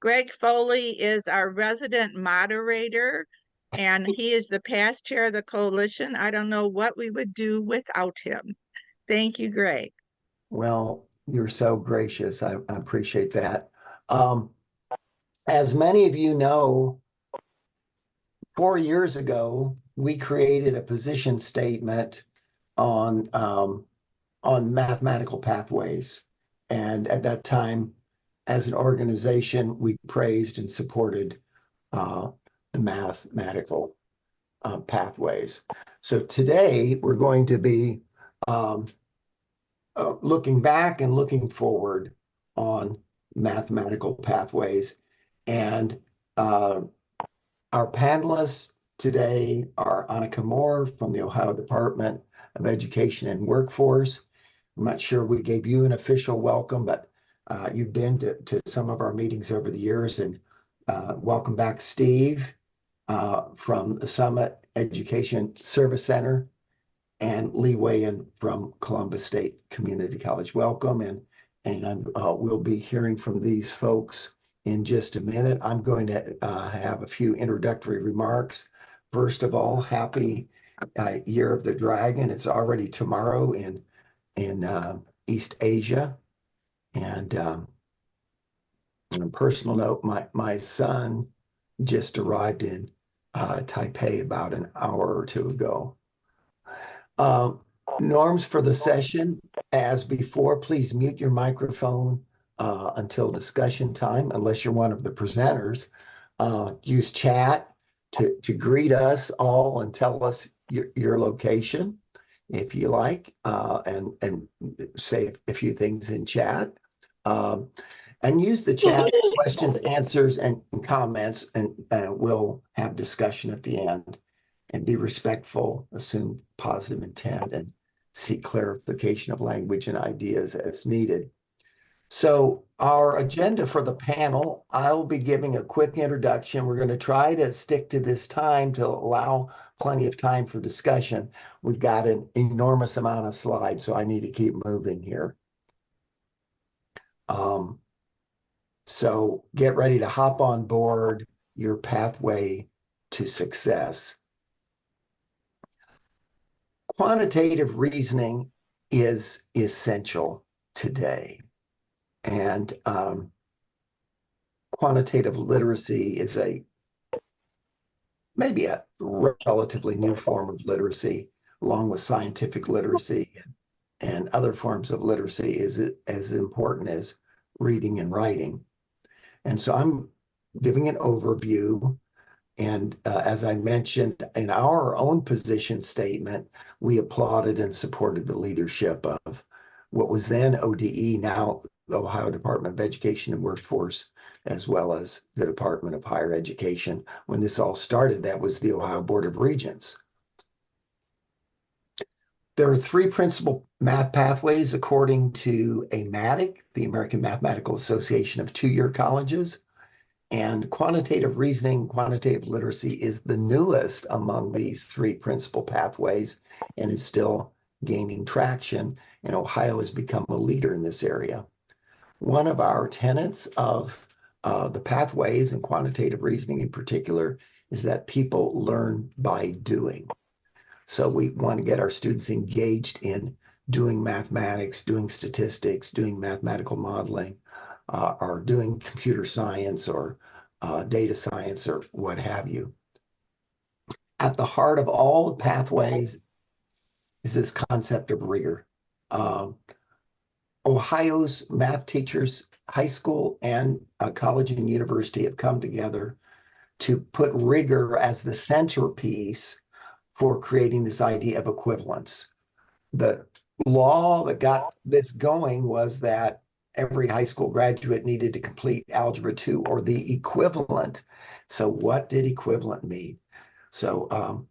Greg Foley is our resident moderator, and he is the past chair of the coalition. I don't know what we would do without him. Thank you, Greg. Well, you're so gracious. I appreciate that. As many of you know, 4 years ago, we created a position statement on mathematical pathways. And at that time, as an organization, we praised and supported the mathematical pathways. So today, we're going to be looking back and looking forward on mathematical pathways. And our panelists today are Annika Moore from the Ohio Department of Education and Workforce. I'm not sure we gave you an official welcome, but you've been to some of our meetings over the years. And welcome back, Steve, from the Summit Education Service Center, and Lee Wayand from Columbus State Community College. Welcome, and we'll be hearing from these folks in just a minute. I'm going to have a few introductory remarks. First of all, happy Year of the Dragon. It's already tomorrow in East Asia. And on a personal note, my son just arrived in Taipei about an hour or two ago. Norms for the session, as before, please mute your microphone until discussion time, unless you're one of the presenters. Use chat to greet us all and tell us your location, if you like, and say a few things in chat. And use the chat questions, answers, and comments, and we'll have discussion at the end. And be respectful, assume positive intent, and seek clarification of language and ideas as needed. So our agenda for the panel, I'll be giving a quick introduction. We're going to try to stick to this time to allow plenty of time for discussion. We've got an enormous amount of slides, so I need to keep moving here. So get ready to hop on board your pathway to success. Quantitative reasoning is essential today. And quantitative literacy is maybe a relatively new form of literacy, along with scientific literacy and other forms of literacy is as important as reading and writing. And so I'm giving an overview. And as I mentioned, in our own position statement, we applauded and supported the leadership of what was then ODE, now the Ohio Department of Education and Workforce, as well as the Department of Higher Education. When this all started, that was the Ohio Board of Regents. There are three principal math pathways according to AMATIC, the American Mathematical Association of Two-Year Colleges. And quantitative reasoning, quantitative literacy is the newest among these three principal pathways and is still gaining traction. And Ohio has become a leader in this area. One of our tenets of the pathways and quantitative reasoning in particular is that people learn by doing. So we want to get our students engaged in doing mathematics, doing statistics, doing mathematical modeling, or doing computer science or data science or what have you. At the heart of all the pathways is this concept of rigor. Ohio's math teachers, high school and college and university, have come together to put rigor as the centerpiece for creating this idea of equivalence. The law that got this going was that every high school graduate needed to complete Algebra 2 or the equivalent. So what did equivalent mean? So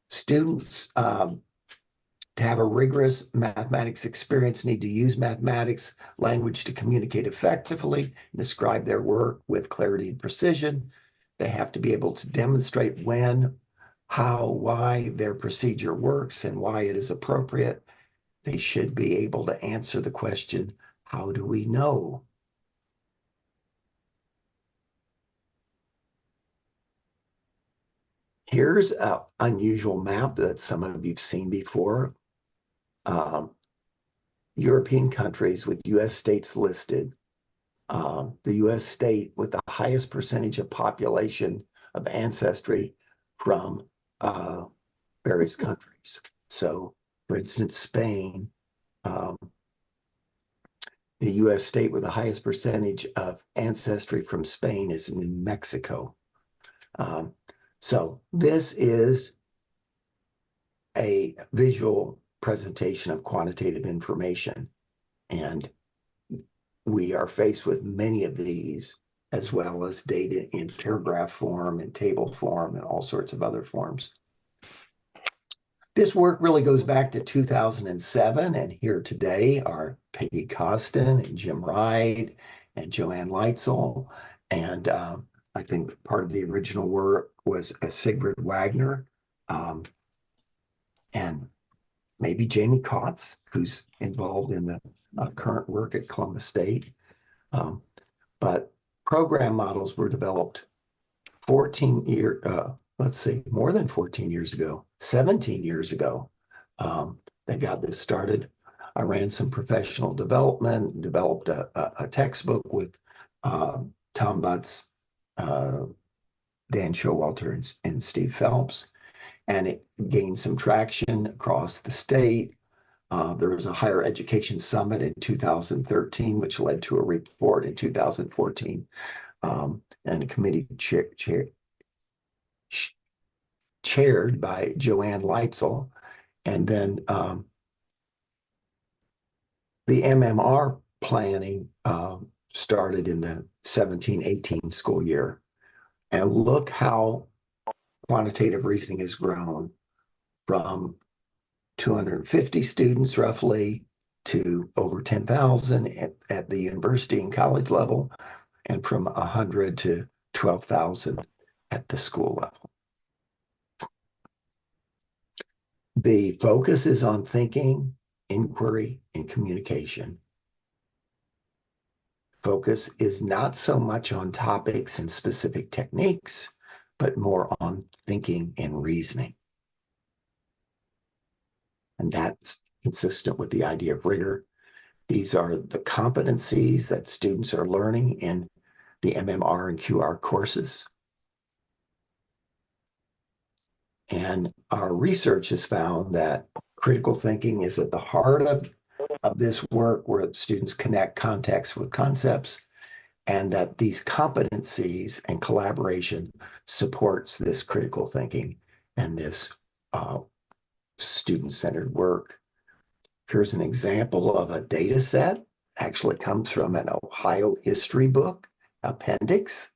students to have a rigorous mathematics experience need to use mathematics language to communicate effectively and describe their work with clarity and precision. They have to be able to demonstrate when, how, why their procedure works and why it is appropriate. They should be able to answer the question, how do we know? Here's an unusual map that some of you've seen before. European countries with U.S. states listed. The U.S. state with the highest percentage of population of ancestry from various countries. So, for instance, Spain, the U.S. state with the highest percentage of ancestry from Spain is in Mexico. So this is a visual presentation of quantitative information, and we are faced with many of these, as well as data in paragraph form and table form and all sorts of other forms. This work really goes back to 2007, and here today are Peggy Costin and Jim Wright and Joanne Leitzel, and I think part of the original work was Sigrid Wagner, and maybe Jamie Kotz, who's involved in the current work at Columbus State. But program models were developed 14 years, let's see, more than 14 years ago, 17 years ago. They got this started. I ran some professional development, developed a textbook with Tom Butts, Dan Showalter, and Steve Phelps, and it gained some traction across the state. There was a higher education summit in 2013, which led to a report in 2014, and a committee chaired by Joanne Leitzel. And then the MMR planning started in the 17-18 school year. And look how quantitative reasoning has grown from 250 students roughly to over 10,000 at the university and college level, and from 100 to 12,000 at the school level. The focus is on thinking, inquiry, and communication. Focus is not so much on topics and specific techniques, but more on thinking and reasoning. And that's consistent with the idea of rigor. These are the competencies that students are learning in the MMR and QR courses. And our research has found that critical thinking is at the heart of this work, where students connect context with concepts, and that these competencies and collaboration supports this critical thinking and this student-centered work. Here's an example of a data set. Actually comes from an Ohio history book appendix.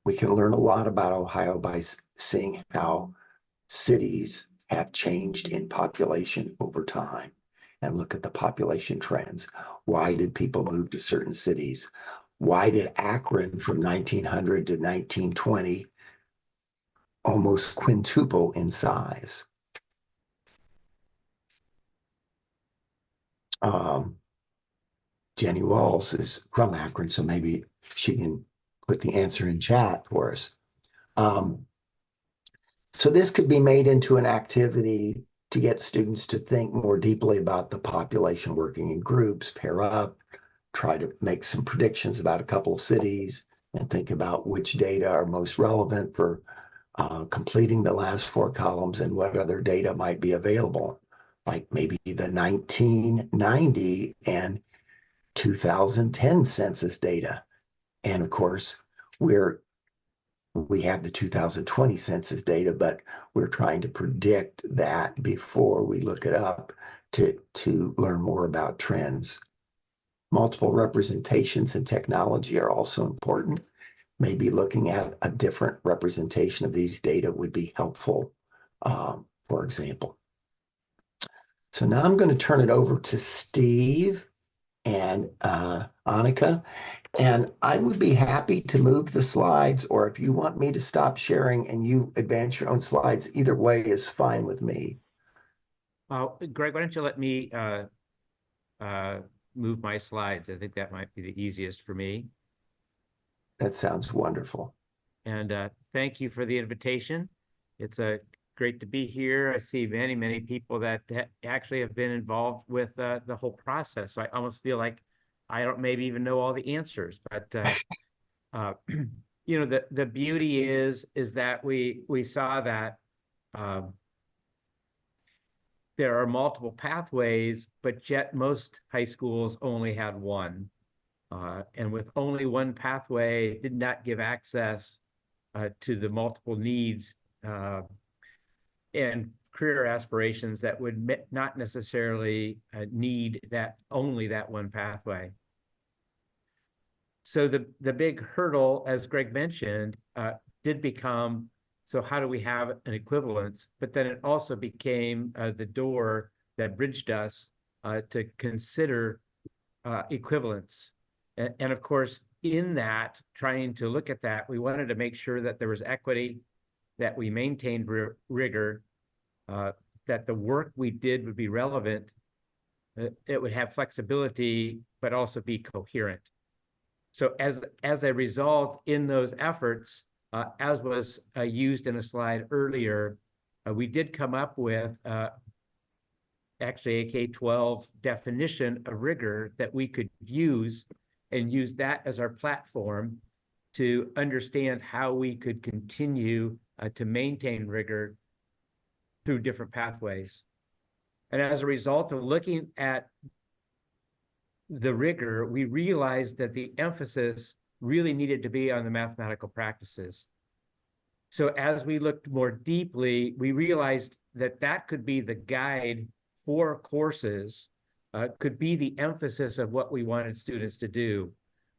We can learn a lot about Ohio by seeing how cities have changed in population over time, and look at the population trends. Why did people move to certain cities? Why did Akron from 1900 to 1920 almost quintuple in size? Jenny Walls is from Akron, so maybe she can put the answer in chat for us. So this could be made into an activity to get students to think more deeply about the population working in groups, pair up, try to make some predictions about a couple of cities, and think about which data are most relevant for completing the last 4 columns, and what other data might be available, like maybe the 1990 and 2010 census data. And of course, we have the 2020 census data, but we're trying to predict that before we look it up to learn more about trends. Multiple representations in technology are also important. Maybe looking at a different representation of these data would be helpful, for example. So now I'm going to turn it over to Steve and Annika, and I would be happy to move the slides, or if you want me to stop sharing and you advance your own slides, either way is fine with me. Greg, why don't you let me move my slides? I think that might be the easiest for me. That sounds wonderful. And thank you for the invitation. It's great to be here. I see many, many people that actually have been involved with the whole process. So I almost feel like I don't maybe even know all the answers, but you know, the beauty is that we saw that there are multiple pathways, but yet most high schools only had one. And with only one pathway, it did not give access to the multiple needs and career aspirations that would not necessarily need only that one pathway. So the big hurdle, as Greg mentioned, did become, so how do we have an equivalence? But then it also became the door that bridged us to consider equivalence. And of course, in that, trying to look at that, we wanted to make sure that there was equity, that we maintained rigor, that the work we did would be relevant, it would have flexibility, but also be coherent. So as a result, in those efforts, as was used in a slide earlier, we did come up with actually a K-12 definition of rigor that we could use and use that as our platform to understand how we could continue to maintain rigor through different pathways. And as a result of looking at the rigor, we realized that the emphasis really needed to be on the mathematical practices. So as we looked more deeply, we realized that that could be the guide for courses, could be the emphasis of what we wanted students to do.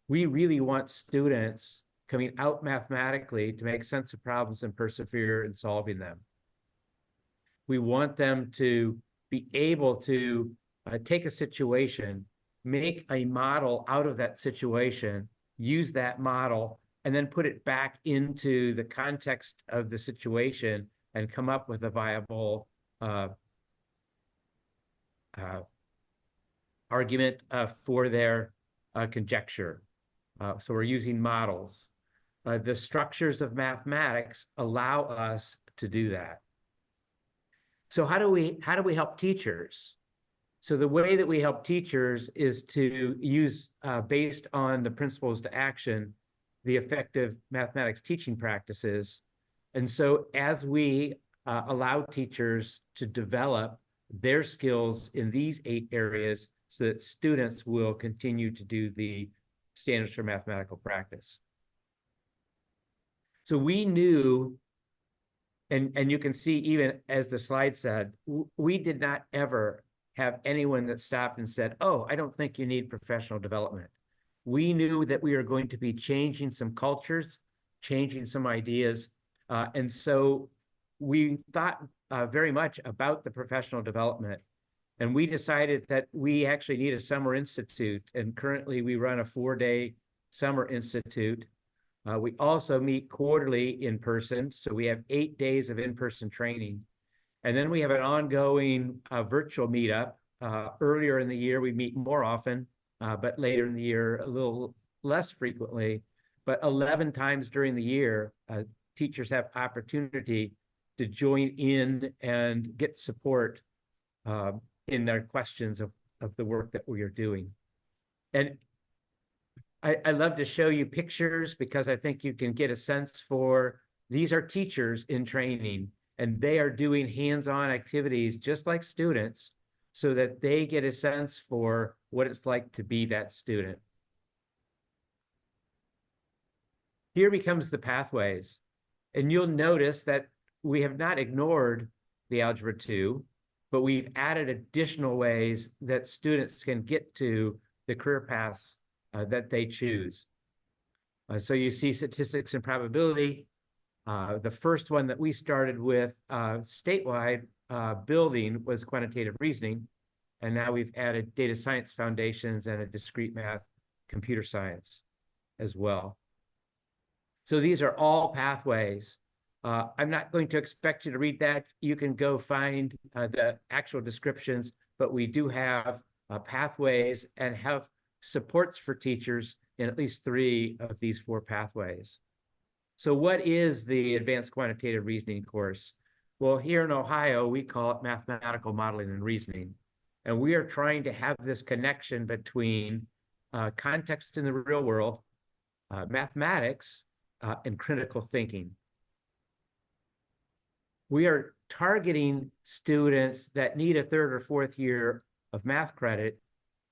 We really want students coming out mathematically to make sense of problems and persevere in solving them. We want them to be able to take a situation, make a model out of that situation, use that model, and then put it back into the context of the situation and come up with a viable argument for their conjecture. So we're using models. The structures of mathematics allow us to do that. So how do we help teachers? So the way that we help teachers is to use, based on the principles to action, the effective mathematics teaching practices. And so as we allow teachers to develop their skills in these 8 areas so that students will continue to do the standards for mathematical practice. So we knew, and you can see even as the slide said, we did not ever have anyone that stopped and said, oh, I don't think you need professional development. We knew that we were going to be changing some cultures, changing some ideas. And so we thought very much about the professional development. And we decided that we actually need a summer institute. And currently we run a 4-day summer institute. We also meet quarterly in person. So we have 8 days of in-person training. And then we have an ongoing virtual meetup. Earlier in the year, we meet more often, but later in the year, a little less frequently. But 11 times during the year, teachers have opportunity to join in and get support in their questions of the work that we are doing. And I love to show you pictures because I think you can get a sense for, these are teachers in training and they are doing hands-on activities just like students so that they get a sense for what it's like to be that student. Here becomes the pathways. And you'll notice that we have not ignored the Algebra 2, but we've added additional ways that students can get to the career paths that they choose. So you see statistics and probability. The first one that we started with statewide building was quantitative reasoning. And now we've added data science foundations and a discrete math computer science as well. So these are all pathways. I'm not going to expect you to read that. You can go find the actual descriptions, but we do have pathways and have supports for teachers in at least 3 of these 4 pathways. So what is the advanced quantitative reasoning course? Well, here in Ohio, we call it mathematical modeling and reasoning. And we are trying to have this connection between context in the real world, mathematics, and critical thinking. We are targeting students that need a third or fourth year of math credit.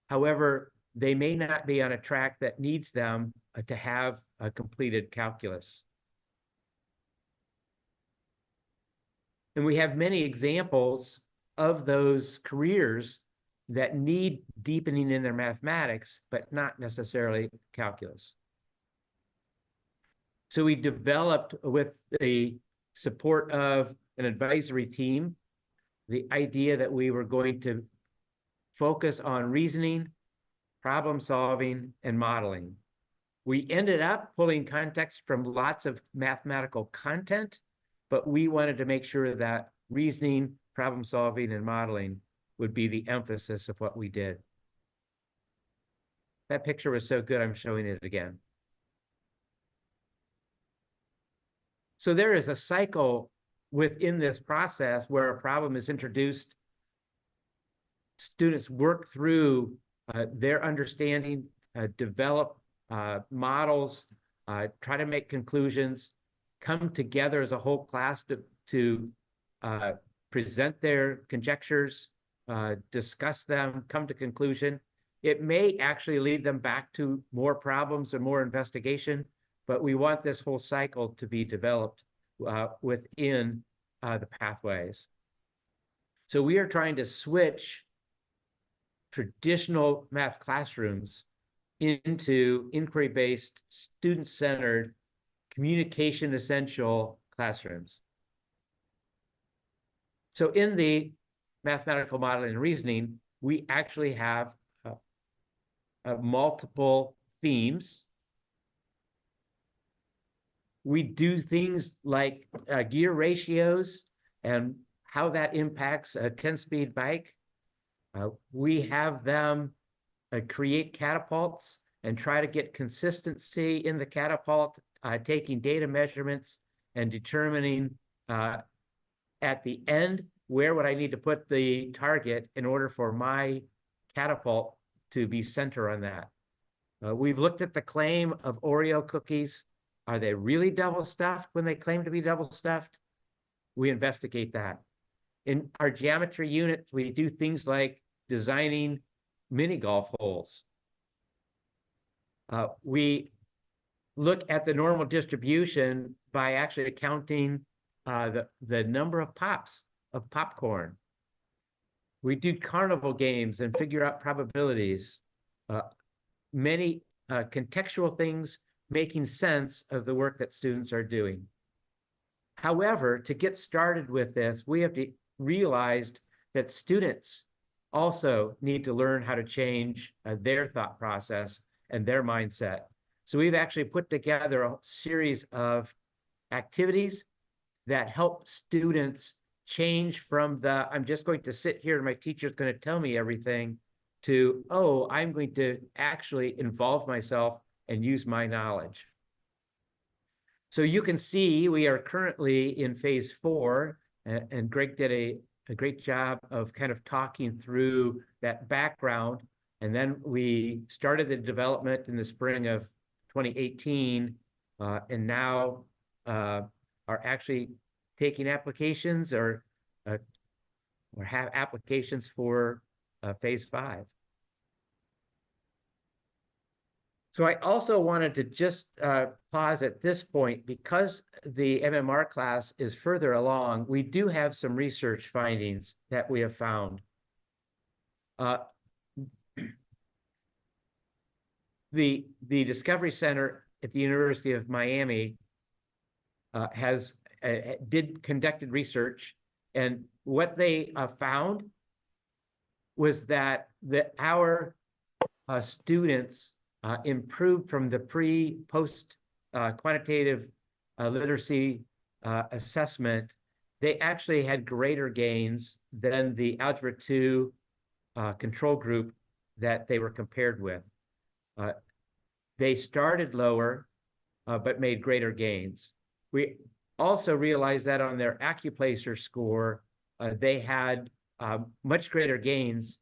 However, they may not be on a track that needs them to have a completed calculus. And we have many examples of those careers that need deepening in their mathematics, but not necessarily calculus. So we developed, with the support of an advisory team, the idea that we were going to focus on reasoning, problem solving, and modeling. We ended up pulling context from lots of mathematical content, but we wanted to make sure that reasoning, problem solving, and modeling would be the emphasis of what we did. That picture was so good, I'm showing it again. So there is a cycle within this process where a problem is introduced. Students work through their understanding, develop models, try to make conclusions, come together as a whole class to present their conjectures, discuss them, come to conclusion. It may actually lead them back to more problems or more investigation, but we want this whole cycle to be developed within the pathways. So we are trying to switch traditional math classrooms into inquiry-based, student-centered, communication-essential classrooms. So in the mathematical modeling and reasoning, we actually have multiple themes. We do things like gear ratios and how that impacts a 10-speed bike. We have them create catapults and try to get consistency in the catapult, taking data measurements and determining at the end, where would I need to put the target in order for my catapult to be center on that. We've looked at the claim of Oreo cookies. Are they really double stuffed when they claim to be double stuffed? We investigate that. In our geometry unit, we do things like designing mini golf holes. We look at the normal distribution by actually counting the number of pops of popcorn. We do carnival games and figure out probabilities. Many contextual things making sense of the work that students are doing. However, to get started with this, we have to realize that students also need to learn how to change their thought process and their mindset. So we've actually put together a series of activities that help students change from the, I'm just going to sit here and my teacher's going to tell me everything, to, oh, I'm going to actually involve myself and use my knowledge. So you can see we are currently in phase 4, and Greg did a great job of kind of talking through that background. And then we started the development in the spring of 2018, and now are actually taking applications or have applications for phase 5. So I also wanted to just pause at this point, because the MMR class is further along. We do have some research findings that we have found. The Discovery Center at the University of Miami conducted research, and what they found was that our students improved from the pre-post quantitative literacy assessment. They actually had greater gains than the Algebra 2 control group that they were compared with. They started lower, but made greater gains. We also realized that on their AccuPlacer score, they had much greater gains.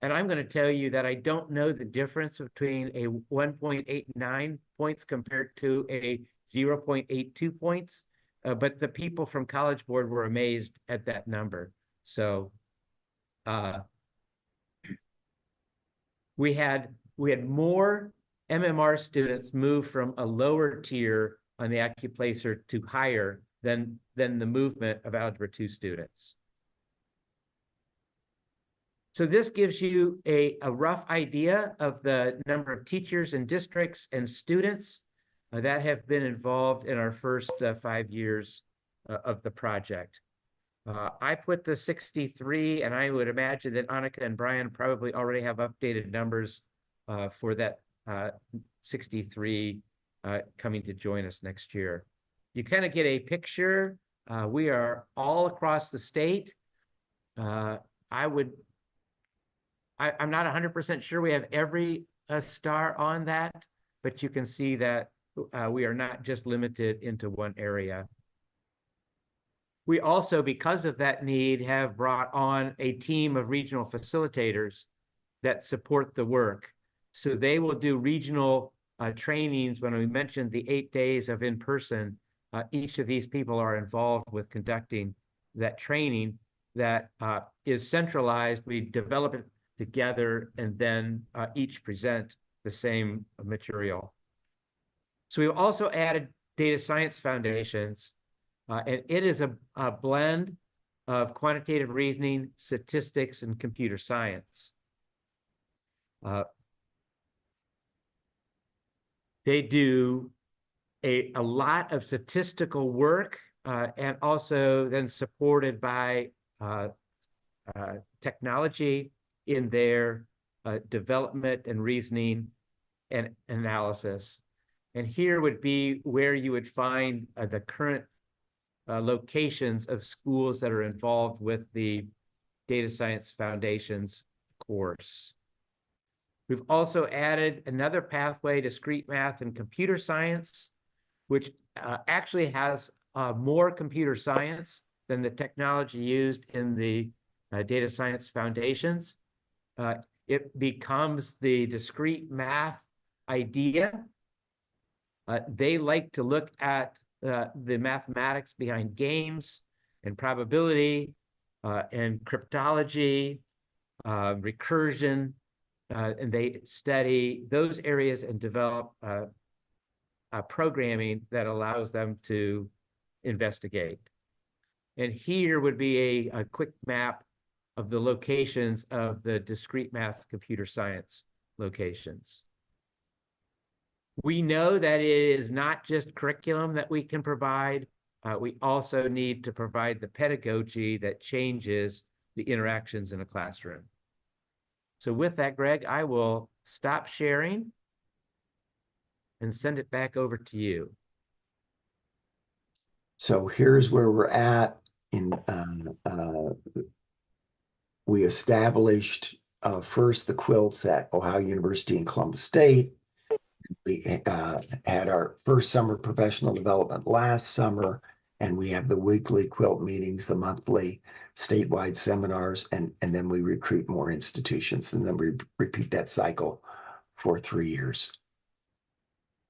And I'm going to tell you that I don't know the difference between a 1.89 points compared to a 0.82 points, but the people from College Board were amazed at that number. So we had more MMR students move from a lower tier on the AccuPlacer to higher than the movement of Algebra 2 students. So this gives you a rough idea of the number of teachers and districts and students that have been involved in our first 5 years of the project. I put the 63, and I would imagine that Annika and Brian probably already have updated numbers for that 63 coming to join us next year. You kind of get a picture. We are all across the state. I'm not 100% sure we have every star on that, but you can see that we are not just limited into one area. We also, because of that need, have brought on a team of regional facilitators that support the work. So they will do regional trainings. When we mentioned the 8 days of in-person, each of these people are involved with conducting that training that is centralized. We develop it together and then each present the same material. So we've also added data science foundations, and it is a blend of quantitative reasoning, statistics, and computer science. They do a lot of statistical work and also then supported by technology in their development and reasoning and analysis. And here would be where you would find the current locations of schools that are involved with the Data Science Foundations course. We've also added another pathway, discrete math and computer science, which actually has more computer science than the technology used in the Data Science Foundations. It becomes the discrete math idea. They like to look at the mathematics behind games and probability and cryptology, recursion, and they study those areas and develop programming that allows them to investigate. And here would be a quick map of the locations of the discrete math computer science locations. We know that it is not just curriculum that we can provide. We also need to provide the pedagogy that changes the interactions in a classroom. So with that, Greg, I will stop sharing and send it back over to you. So here's where we're at. We established first the quilts at Ohio University in Columbus State. We had our first summer professional development last summer, and we have the weekly quilt meetings, the monthly statewide seminars, and then we recruit more institutions, and then we repeat that cycle for 3 years.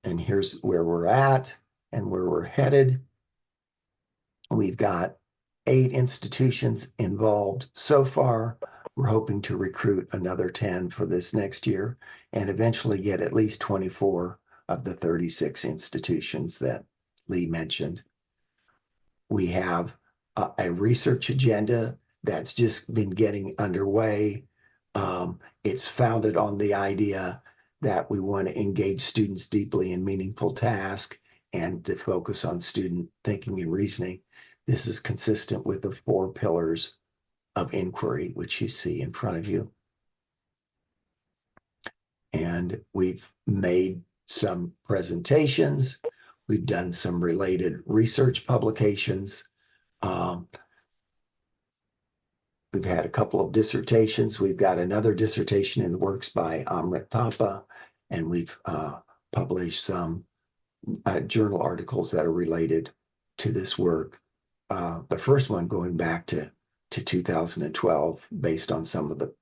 And here's where we're at and where we're headed. We've got 8 institutions involved so far. We're hoping to recruit another 10 for this next year and eventually get at least 24 of the 36 institutions that Lee mentioned. We have a research agenda that's just been getting underway. It's founded on the idea that we want to engage students deeply in meaningful tasks and to focus on student thinking and reasoning. This is consistent with the 4 pillars of inquiry, which you see in front of you. And we've made some presentations. We've done some related research publications. We've had a couple of dissertations. We've got another dissertation in the works by Amrit Thapa, and we've published some journal articles that are related to this work. The first one going back to 2012, based on some of the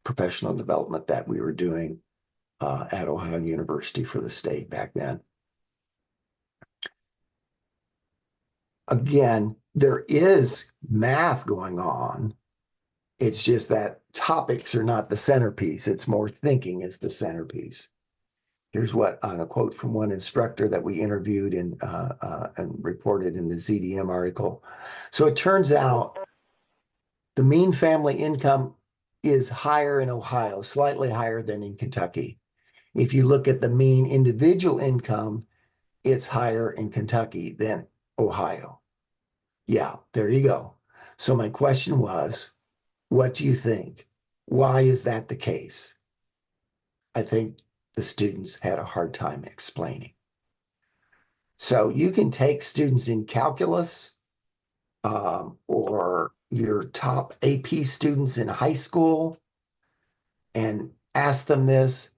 professional development that we were doing at Ohio University for the state back then. Again, there is math going on. It's just that topics are not the centerpiece. It's more thinking is the centerpiece. Here's what a quote from one instructor that we interviewed and reported in the ZDM article. So it turns out the mean family income is higher in Ohio, slightly higher than in Kentucky. If you look at the mean individual income, it's higher in Kentucky than Ohio. Yeah, there you go. So my question was, what do you think? Why is that the case? I think the students had a hard time explaining. So you can take students in calculus or your top AP students in high school and ask them this,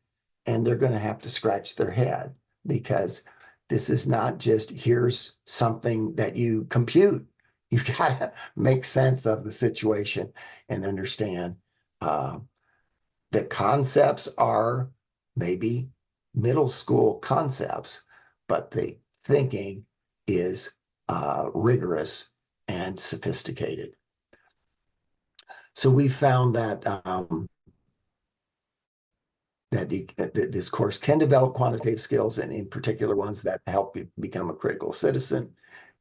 and they're going to have to scratch their head, because this is not just here's something that you compute. You've got to make sense of the situation and understand the concepts are maybe middle school concepts, but the thinking is rigorous and sophisticated. So we found that this course can develop quantitative skills, and in particular ones that help you become a critical citizen,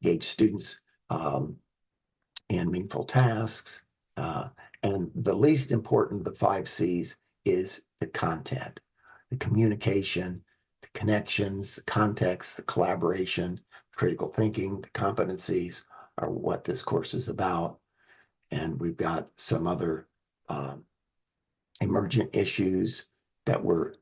engage students in meaningful tasks, and the least important of the 5 C's is the content, the communication, the connections, the context, the collaboration, critical thinking, the competencies are what this course is about. And we've got some other emergent issues that were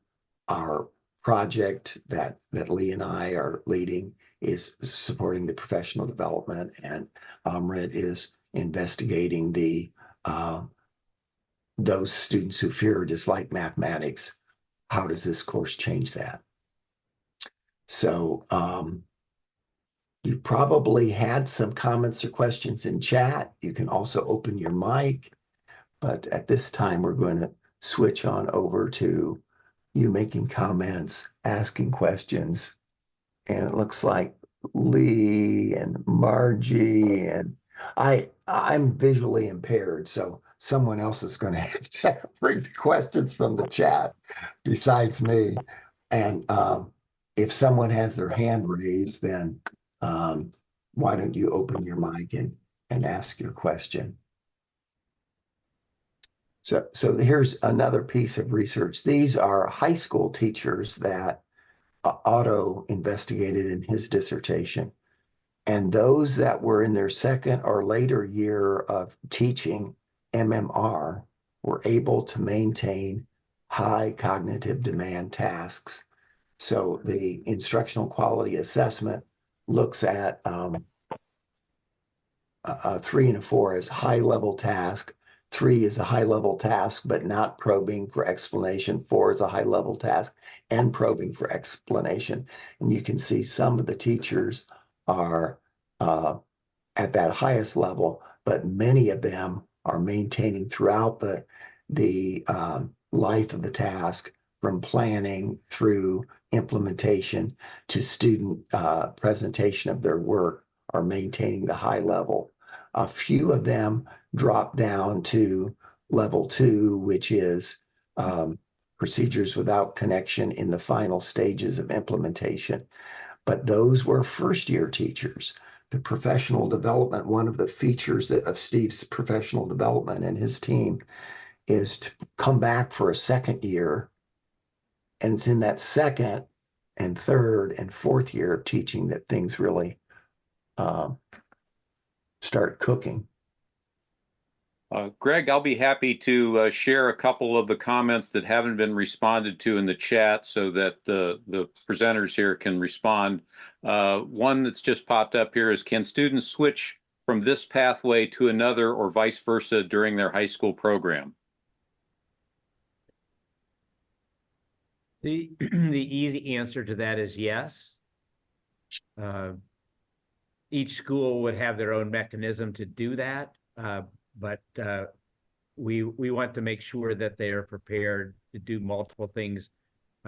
our project that Lee and I are leading is supporting the professional development, and Amrit is investigating the those students who fear or dislike mathematics. How does this course change that? So you probably had some comments or questions in chat. You can also open your mic, but at this time we're going to switch on over to you making comments, asking questions, and it looks like Lee and Margie, and I'm visually impaired, so someone else is going to have to read the questions from the chat besides me. And if someone has their hand raised, then why don't you open your mic and ask your question? So here's another piece of research. These are high school teachers that Otto investigated in his dissertation. And those that were in their second or later year of teaching MMR were able to maintain high cognitive demand tasks. So the instructional quality assessment looks at a 3 and a 4 as high level task. 3 is a high level task, but not probing for explanation. 4 is a high level task and probing for explanation. And you can see some of the teachers are at that highest level, but many of them are maintaining throughout the life of the task, from planning through implementation to student presentation of their work, are maintaining the high level. A few of them drop down to level 2, which is procedures without connection in the final stages of implementation. But those were first-year teachers. The professional development, one of the features of Steve's professional development and his team is to come back for a second year. And it's in that second and third and fourth year of teaching that things really start cooking. Greg, I'll be happy to share a couple of the comments that haven't been responded to in the chat so that the presenters here can respond. One that's just popped up here is, can students switch from this pathway to another or vice versa during their high school program? The easy answer to that is yes. each school would have their own mechanism to do that. But we want to make sure that they are prepared to do multiple things.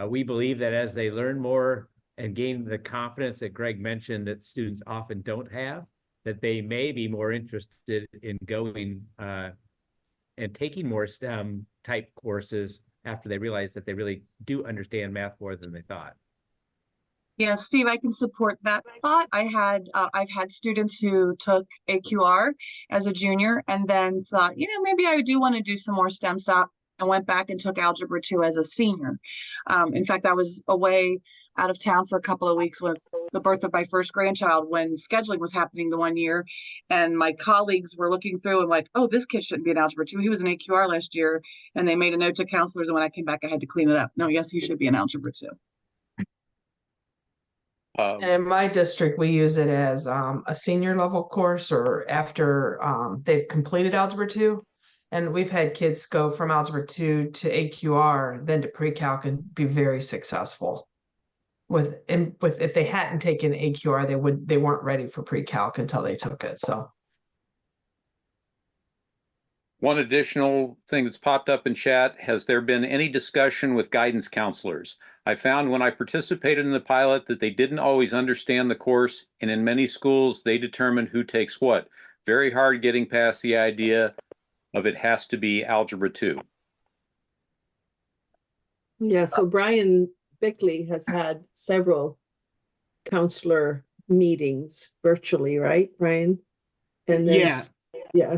We believe that as they learn more and gain the confidence that Greg mentioned that students often don't have, that they may be more interested in going and taking more STEM type courses after they realize that they really do understand math more than they thought. Yeah, Steve, I can support that thought. I've had students who took AQR as a junior and then thought, you know, maybe I do want to do some more STEM stuff, and went back and took Algebra 2 as a senior. In fact, I was away out of town for a couple of weeks with the birth of my first grandchild when scheduling was happening the one year. And my colleagues were looking through and like, oh, this kid shouldn't be in Algebra 2. He was in AQR last year. And they made a note to counselors. And when I came back, I had to clean it up. No, yes, he should be in Algebra 2. And in my district, we use it as a senior level course or after they've completed Algebra 2. And we've had kids go from Algebra 2 to AQR, then to pre-calc and be very successful. With if they hadn't taken AQR, they weren't ready for pre-calc until they took it. So one additional thing that's popped up in chat, has there been any discussion with guidance counselors? I found when I participated in the pilot that they didn't always understand the course, and in many schools, they determine who takes what. Very hard getting past the idea of it has to be Algebra 2. Yeah, so Brian Bickley has had several counselor meetings virtually, right, Brian? And then, yeah.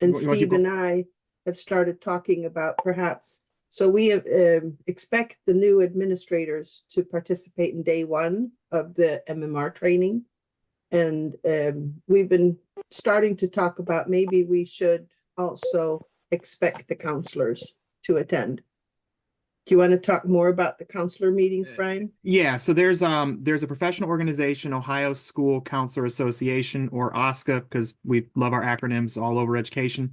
And Steve and I have started talking about perhaps, so we have, expect the new administrators to participate in day one of the MMR training. And we've been starting to talk about maybe we should also expect the counselors to attend. Do you want to talk more about the counselor meetings, Brian? Yeah, so there's a professional organization, Ohio School Counselor Association, or OSCA, because we love our acronyms all over education.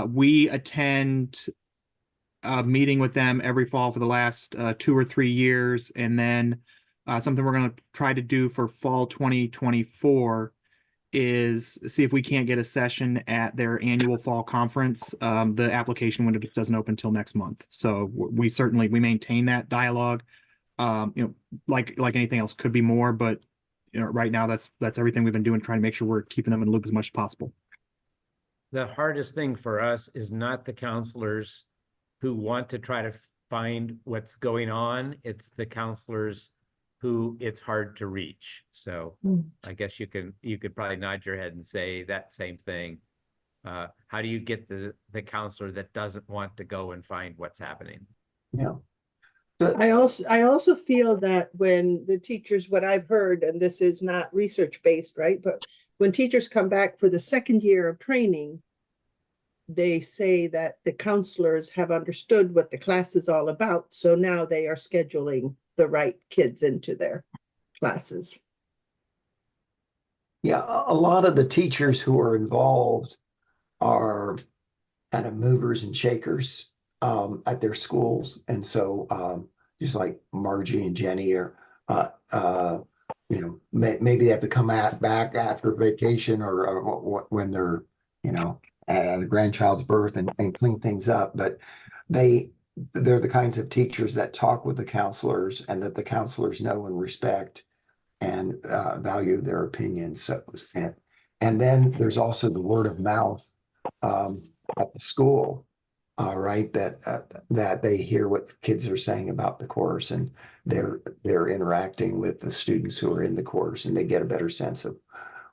We attend a meeting with them every fall for the last 2 or 3 years, and then something we're going to try to do for fall 2024 is see if we can't get a session at their annual fall conference. The application window just doesn't open until next month. So we maintain that dialogue. You know, like anything else, could be more, but you know, right now that's everything we've been doing, trying to make sure we're keeping them in the loop as much as possible. The hardest thing for us is not the counselors who want to try to find what's going on. It's the counselors who it's hard to reach. So I guess you could probably nod your head and say that same thing. How do you get the counselor that doesn't want to go and find what's happening? Yeah. I also feel that when the teachers, what I've heard, and this is not research based, right? But when teachers come back for the second year of training, they say that the counselors have understood what the class is all about. So now they are scheduling the right kids into their classes. Yeah, a lot of the teachers who are involved are kind of movers and shakers at their schools. And so just like Margie and Jenny are, you know, maybe they have to come back after vacation or when they're, you know, at a grandchild's birth and clean things up. But they're the kinds of teachers that talk with the counselors and that the counselors know and respect and value their opinions. So, and then there's also the word of mouth at the school, right? That they hear what the kids are saying about the course, and they're interacting with the students who are in the course, and they get a better sense of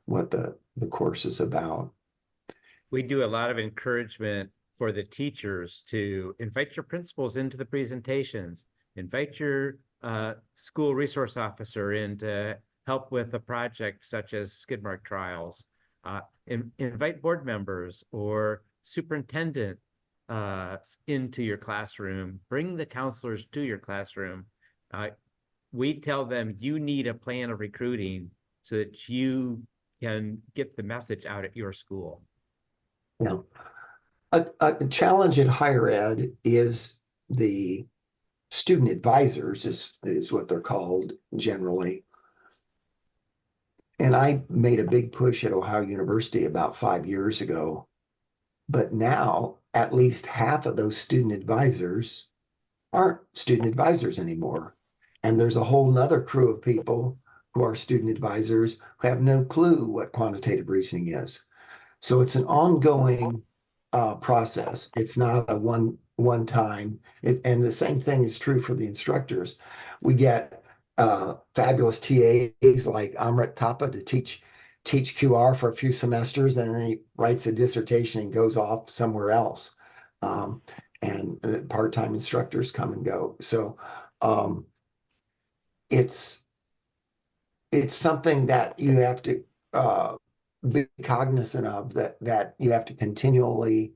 what the course is about. We do a lot of encouragement for the teachers to invite your principals into the presentations, invite your school resource officer in to help with a project such as skid mark trials, invite board members or superintendent into your classroom, bring the counselors to your classroom. We tell them you need a plan of recruiting so that you can get the message out at your school. Yeah. A challenge in higher ed is the student advisors is what they're called generally. And I made a big push at Ohio University about 5 years ago. But now at least half of those student advisors aren't student advisors anymore. And there's a whole nother crew of people who are student advisors who have no clue what quantitative reasoning is. So it's an ongoing process. It's not a one time. And the same thing is true for the instructors. We get fabulous TAs like Amrit Thapa to teach QR for a few semesters, and then he writes a dissertation and goes off somewhere else. And part-time instructors come and go. So it's something that you have to be cognizant of, that you have to continually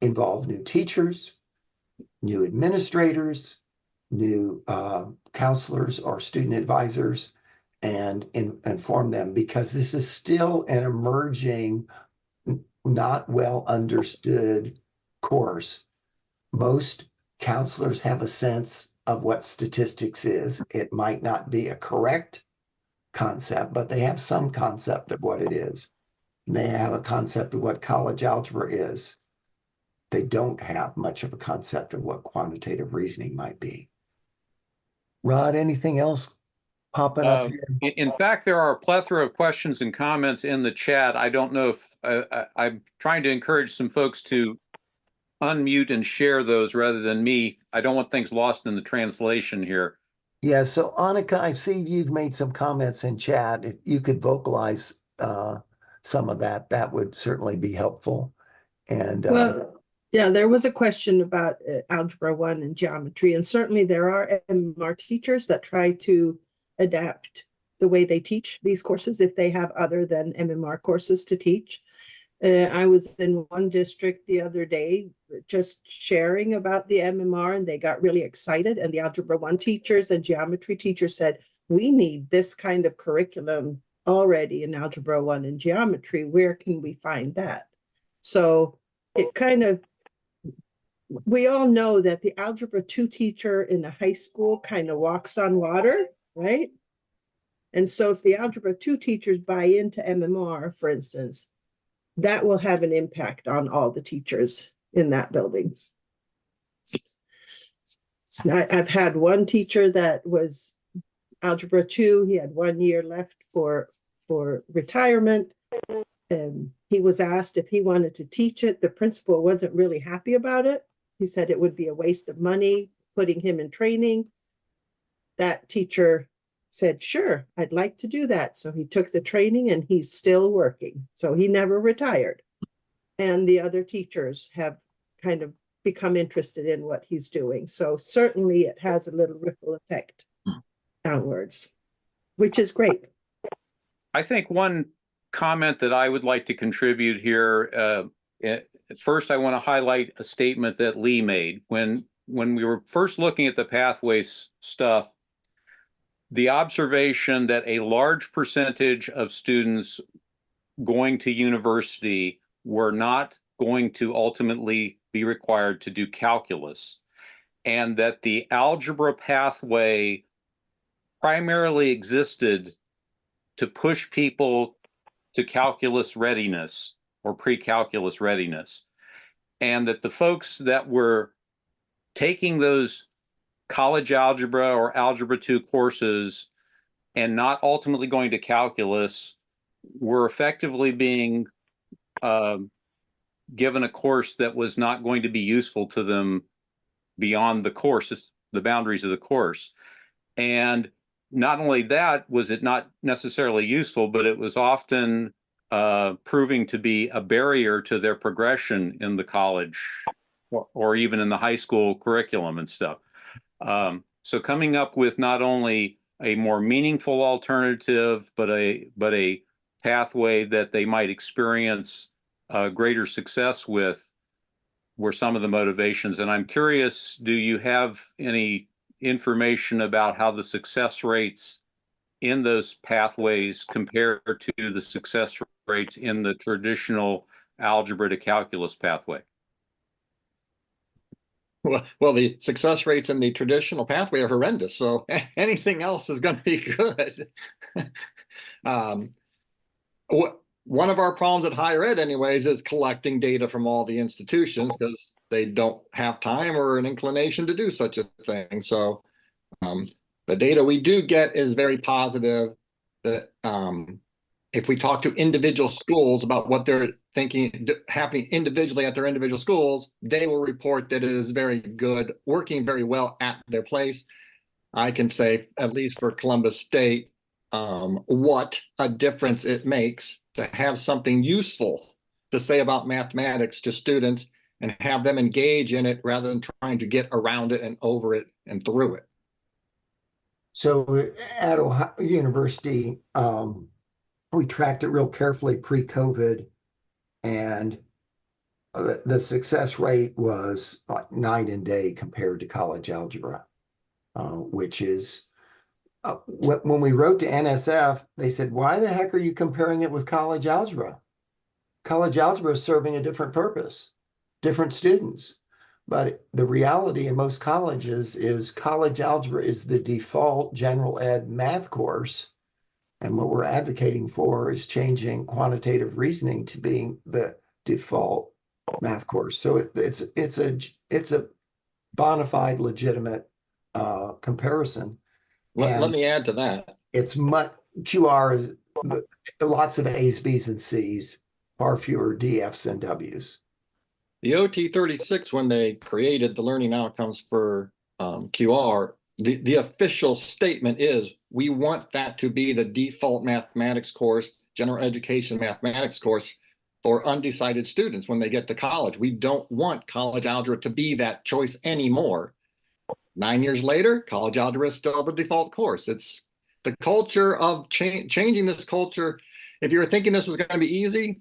involve new teachers, new administrators, new counselors or student advisors, and inform them, because this is still an emerging, not well understood course. Most counselors have a sense of what statistics is. It might not be a correct concept, but they have some concept of what it is. They have a concept of what college algebra is. They don't have much of a concept of what quantitative reasoning might be. Rod, anything else popping up here? In fact, there are a plethora of questions and comments in the chat. I don't know if I'm trying to encourage some folks to unmute and share those rather than me. I don't want things lost in the translation here. Yeah, so Annika, I see you've made some comments in chat. If you could vocalize some of that, that would certainly be helpful. And Well, yeah, there was a question about Algebra 1 and geometry, and certainly there are MMR teachers that try to adapt the way they teach these courses if they have other than MMR courses to teach. I was in one district the other day just sharing about the MMR, and they got really excited, and the Algebra 1 teachers and geometry teachers said, we need this kind of curriculum already in Algebra 1 and geometry. Where can we find that? So it kind of, we all know that the Algebra 2 teacher in the high school kind of walks on water, right? And so if the Algebra 2 teachers buy into MMR, for instance, that will have an impact on all the teachers in that building. I've had one teacher that was Algebra 2. He had 1 year left for retirement. And he was asked if he wanted to teach it. The principal wasn't really happy about it. He said it would be a waste of money putting him in training. That teacher said, sure, I'd like to do that. So he took the training and he's still working. So he never retired. And the other teachers have kind of become interested in what he's doing. So certainly it has a little ripple effect downwards, which is great. I think one comment that I would like to contribute here, first I want to highlight a statement that Lee made. When we were first looking at the pathways stuff, the observation that a large percentage of students going to university were not going to ultimately be required to do calculus, and that the algebra pathway primarily existed to push people to calculus readiness or pre-calculus readiness, and that the folks that were taking those college algebra or algebra 2 courses and not ultimately going to calculus were effectively being given a course that was not going to be useful to them beyond the course, the boundaries of the course. And not only that was it not necessarily useful, but it was often proving to be a barrier to their progression in the college or even in the high school curriculum and stuff. So coming up with not only a more meaningful alternative, but a pathway that they might experience greater success with were some of the motivations. And I'm curious, do you have any information about how the success rates in those pathways compare to the success rates in the traditional algebra to calculus pathway? Well, the success rates in the traditional pathway are horrendous, so anything else is going to be good. um, One of our problems at higher ed, anyways, is collecting data from all the institutions because they don't have time or an inclination to do such a thing. So the data we do get is very positive. That if we talk to individual schools about what they're thinking happening individually at their individual schools, they will report that it is very good, working very well at their place. I can say, at least for Columbus State, what a difference it makes to have something useful to say about mathematics to students and have them engage in it rather than trying to get around it and over it and through it. So at Ohio University, we tracked it real carefully pre-COVID, and the success rate was like night and day compared to college algebra, which is when we wrote to NSF, they said, why the heck are you comparing it with college algebra? College algebra is serving a different purpose, different students. But the reality in most colleges is college algebra is the default general ed math course. And what we're advocating for is changing quantitative reasoning to being the default math course. So it's a bona fide, legitimate comparison. Let me add to that. It's much QR is lots of A's, B's, and C's, far fewer DFs and W's. The OT36, when they created the learning outcomes for QR, the official statement is we want that to be the default mathematics course, general education mathematics course for undecided students when they get to college. We don't want college algebra to be that choice anymore. 9 years later, college algebra is still the default course. It's the culture of changing this culture. If you were thinking this was going to be easy,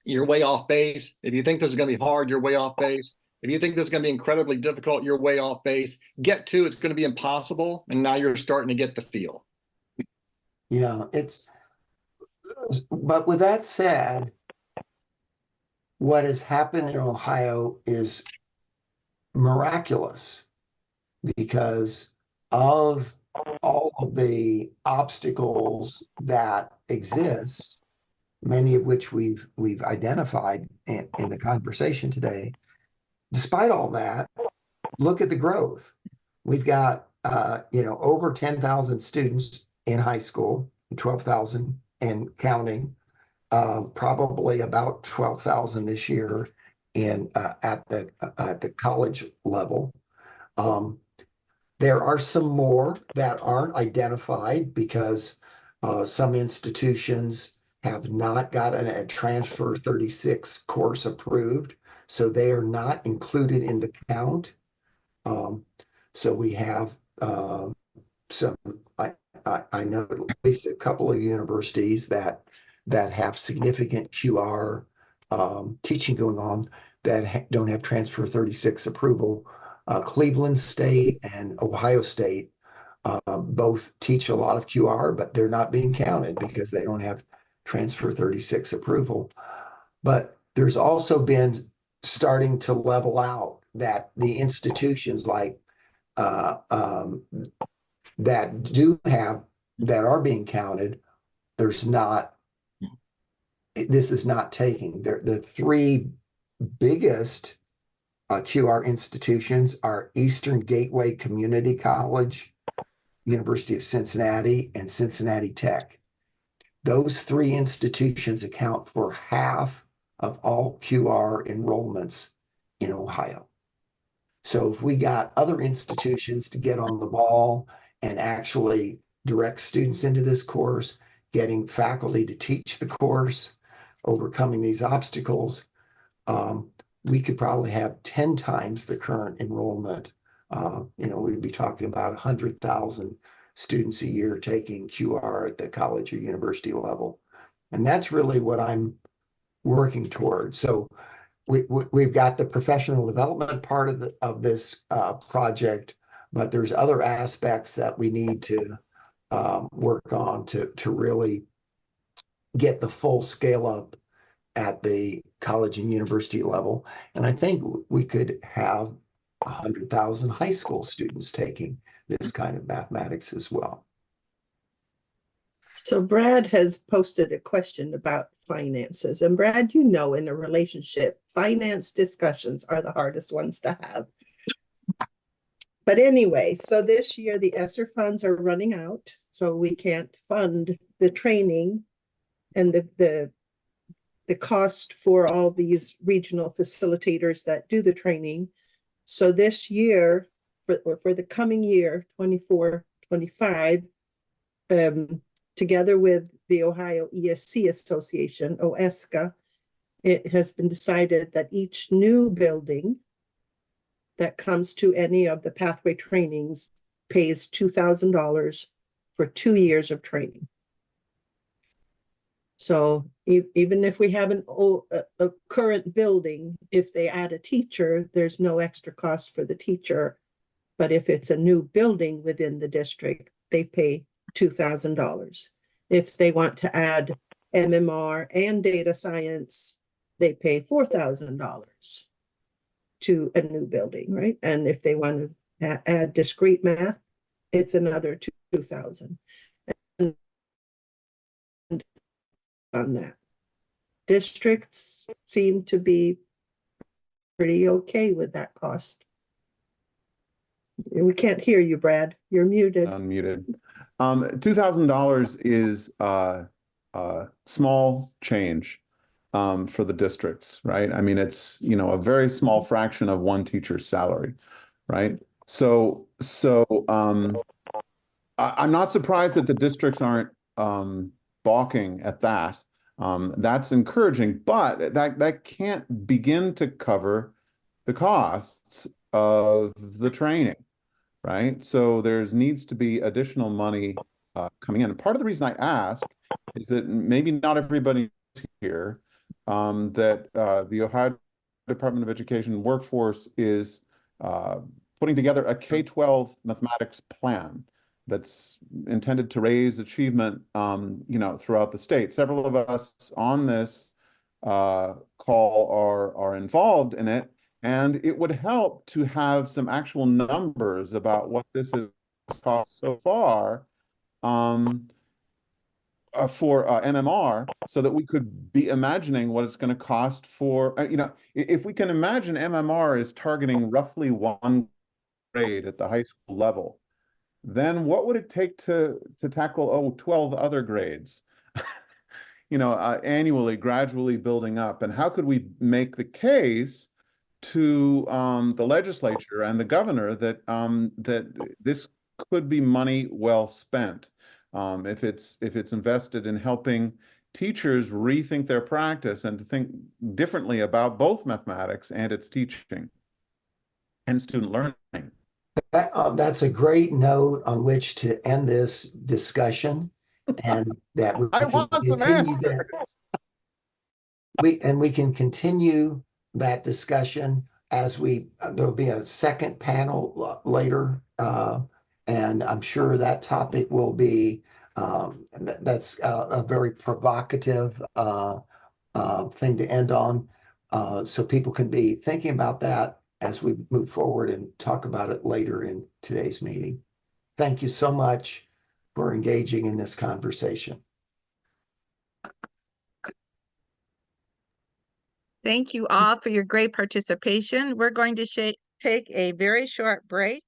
you're way off base. If you think this is going to be hard, you're way off base. If you think this is going to be incredibly difficult, you're way off base. Get to it's going to be impossible, and now you're starting to get the feel. Yeah, but with that said, what has happened in Ohio is miraculous because of all of the obstacles that exist, many of which we've identified in the conversation today. Despite all that, look at the growth. We've got over 10,000 students in high school, 12,000 and counting, probably about 12,000 this year at the college level. There are some more that aren't identified because some institutions have not gotten a Transfer 36 course approved, so they are not included in the count. So we have some, I know at least a couple of universities that have significant QR teaching going on that don't have Transfer 36 approval. Cleveland State and Ohio State both teach a lot of QR, but they're not being counted because they don't have Transfer 36 approval. But there's also been starting to level out that the institutions like that are being counted, this is not taking. The three biggest QR institutions are Eastern Gateway Community College, University of Cincinnati, and Cincinnati Tech. Those three institutions account for half of all QR enrollments in Ohio. So if we got other institutions to get on the ball and actually direct students into this course, getting faculty to teach the course, overcoming these obstacles, we could probably have 10 times the current enrollment. We'd be talking about 100,000 students a year taking QR at the college or university level. And that's really what I'm working towards. So we've got the professional development part of this project, but there's other aspects that we need to work on to really get the full scale up at the college and university level. And I think we could have 100,000 high school students taking this kind of mathematics as well. So Brad has posted a question about finances. And Brad, you know, in a relationship, finance discussions are the hardest ones to have. But anyway, so this year the ESSER funds are running out, so we can't fund the training and the cost for all these regional facilitators that do the training. So this year, for the coming year, 24-25, together with the Ohio ESC Association, OESCA, it has been decided that each new building that comes to any of the pathway trainings pays $2,000 for 2 years of training. So even if we have a current building, if they add a teacher, there's no extra cost for the teacher. But if it's a new building within the district, they pay $2,000. If they want to add MMR and data science, they pay $4,000 to a new building, right? And if they want to add discrete math, it's another $2,000. And on that, districts seem to be pretty okay with that cost. We can't hear you, Brad. You're muted. Unmuted. $2,000 is small change for the districts, right? I mean, it's, you know, a very small fraction of one teacher's salary, right? So I'm not surprised that the districts aren't balking at that. That's encouraging, but that can't begin to cover the costs of the training, right? So there's needs to be additional money coming in. And part of the reason I ask is that maybe not everybody here that the Ohio Department of Education workforce is putting together a K-12 mathematics plan that's intended to raise achievement, you know, throughout the state. Several of us on this call are involved in it, and it would help to have some actual numbers about what this has cost so far for MMR, so that we could be imagining what it's going to cost for, you know, if we can imagine MMR is targeting roughly one grade at the high school level, then what would it take to tackle 12 other grades, you know, annually, gradually building up? And how could we make the case to the legislature and the governor that that this could be money well spent if it's invested in helping teachers rethink their practice and to think differently about both mathematics and its teaching and student learning. That's a great note on which to end this discussion, and that we I can want some continue answers. we can continue that discussion as there'll be a second panel later, and I'm sure that topic will be that's a very provocative thing to end on, so people can be thinking about that as we move forward and talk about it later in today's meeting. Thank you so much for engaging in this conversation. Thank you all for your great participation. We're going to take a very short break.